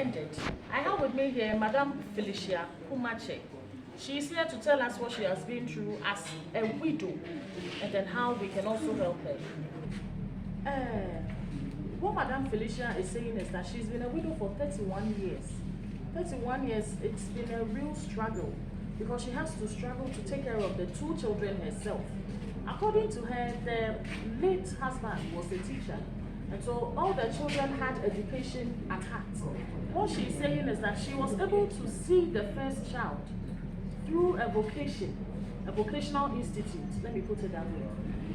ended. I have with me here Madame Felicia Kumache. She is here to tell us what she has been through as a widow and then how we can also help her. What Madame Felicia is saying is that she's been a widow for 31 years. 31 years, it's been a real struggle because she has to struggle to take care of the 2 children herself. According to her, the late husband was a teacher, and so all the children had education at heart. What she's saying is that she was able to see the first child through a vocational institute, let me put it that way.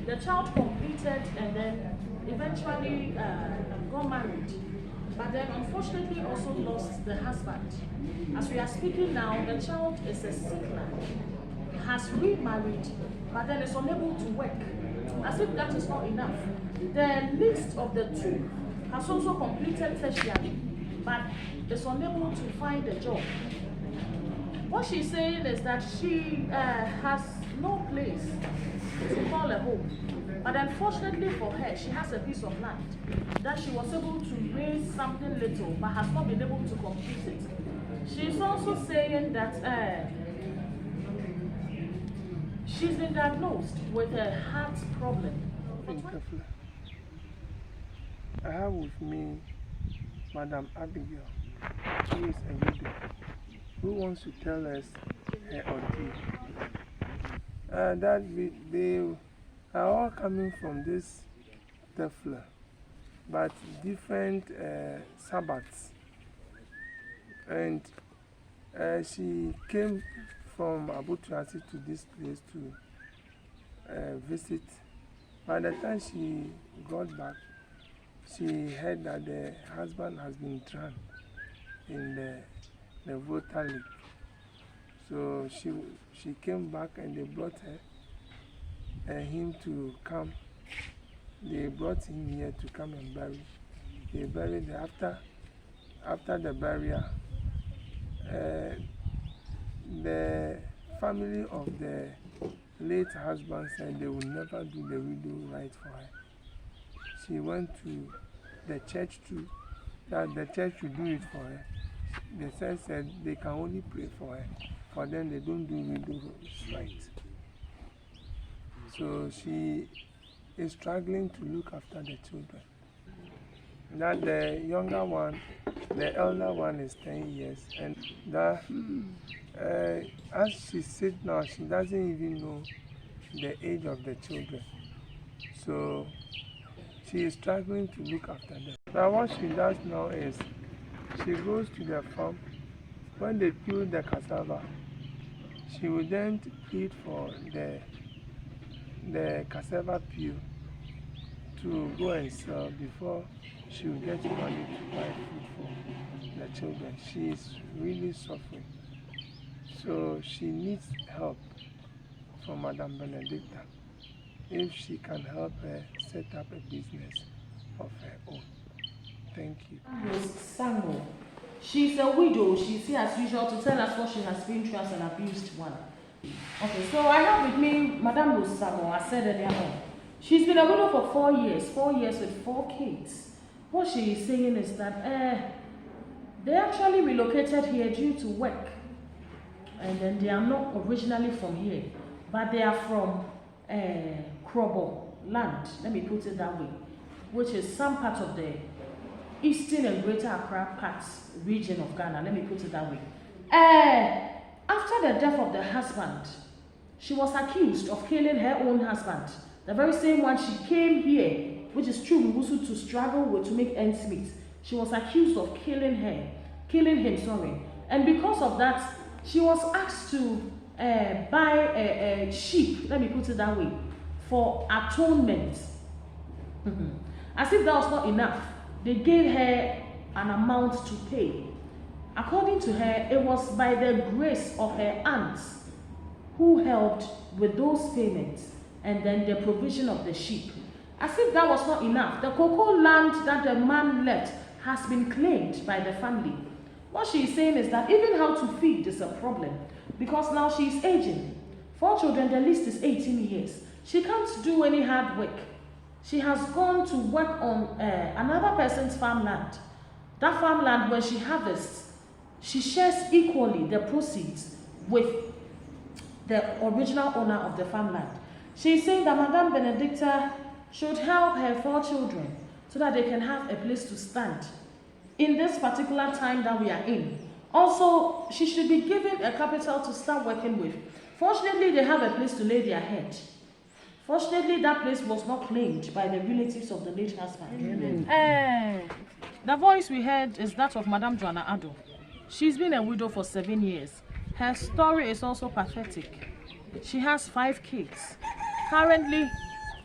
The child completed and then eventually got married, but then unfortunately also lost the husband. As we are speaking now, the child is a sick man, has remarried, but then is unable to work. As if that is not enough. The least of the 2 has also completed tertiary, but is unable to find a job. What she's saying is that she has no place to call a home. But unfortunately for her, she has a piece of land that she was able to raise something little, but has not been able to complete it. She's also saying that she's been diagnosed with a heart problem. I have with me Madam Abigail, who is a widow, who wants to tell us her ordeal. They are all coming from this Tefla, but different Sabbaths. And she came from Abutuasi to this place to visit. By the time she got back, she heard that the husband has been drowned in the water lake. So she came back and they brought her and him to come. They brought him here to come and bury. They buried her. After the burial, the family of the late husband said they would never do the widow right for her. She went to the church that the church should do it for her. The church said they can only pray for her. For them, they don't do widows right. So she is struggling to look after the children. That the younger one, the elder one is 10 years, and that as she sits now, she doesn't even know the age of the children. So she is struggling to look after them. Now what she does now is she goes to the farm. When they peel the cassava, she will then plead for the cassava peel to go and sell before she will get money to buy food for the children. She is really suffering. So she needs help from Madam Benedicta if she can help her set up a business of her own. Thank you. Samuel. She's a widow. She's here as usual to tell us what she has been through as an abused one. Okay, so I have with me Madame Samuel. I said earlier on. She's been a widow for 4 years. 4 years with 4 kids. What she is saying is that they actually relocated here due to work. And then they are not originally from here, but they are from Krobo land, let me put it that way, which is some part of the eastern and greater Accra parts region of Ghana, let me put it that way. After the death of the husband, she was accused of killing her own husband, the very same one she came here, which is true, Mbusu, to struggle with to make ends meet. She was accused of killing him, and because of that, she was asked to buy a sheep, let me put it that way, for atonement. As if that was not enough, they gave her an amount to pay. According to her, it was by the grace of her aunts who helped with those payments and then the provision of the sheep. As if that was not enough, the cocoa land that the man left has been claimed by the family. What she is saying is that even how to feed is a problem because now she is aging. 4 children, the least is 18 years. She can't do any hard work. She has gone to work on another person's farmland That farmland where she harvests, she shares equally the proceeds with the original owner of the farmland. She's saying that Madame Benedicta should help her 4 children so that they can have a place to stand in this particular time that we are in. Also, she should be given a capital to start working with. Fortunately, they have a place to lay their head. Fortunately, that place was not claimed by the relatives of the late husband. The voice we heard is that of Madame Joanna Addo. She's been a widow for 7 years. Her story is also pathetic. She has 5 kids. Currently,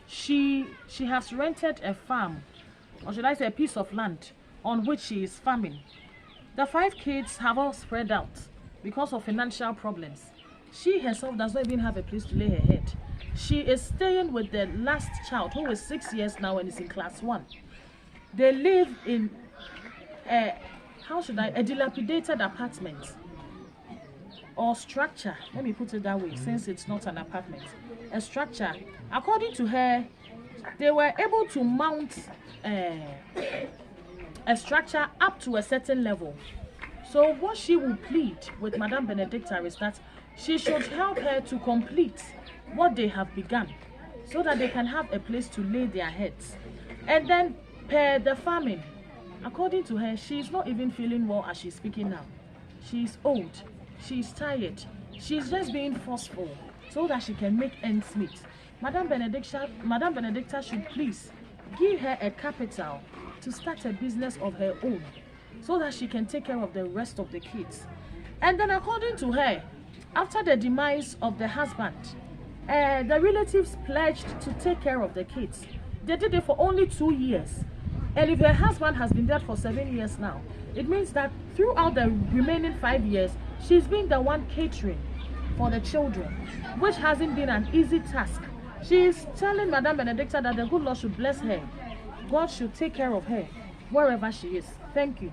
she has rented a farm, or should I say a piece of land, on which she is farming. The 5 kids have all spread out because of financial problems. She herself does not even have a place to lay her head. She is staying with the last child, who is 6 years now and is in class 1. They live in a dilapidated apartment or structure. Let me put it that way, since it's not an apartment. A structure. According to her, they were able to mount a structure up to a certain level. So what she will plead with Madame Benedicta is that she should help her to complete what they have begun, so that they can have a place to lay their heads. And then per the farming, according to her, she is not even feeling well as she's speaking now. She's old, she's tired, she's just being forceful so that she can make ends meet. Madame Benedicta should please give her a capital to start a business of her own, so that she can take care of the rest of the kids. And then according to her, after the demise of the husband, the relatives pledged to take care of the kids. They did it for only 2 years. And if her husband has been dead for 7 years now, it means that throughout the remaining 5 years, she's been the one catering for the children, which hasn't been an easy task. She is telling Madame Benedicta that the good Lord should bless her. God should take care of her wherever she is. Thank you.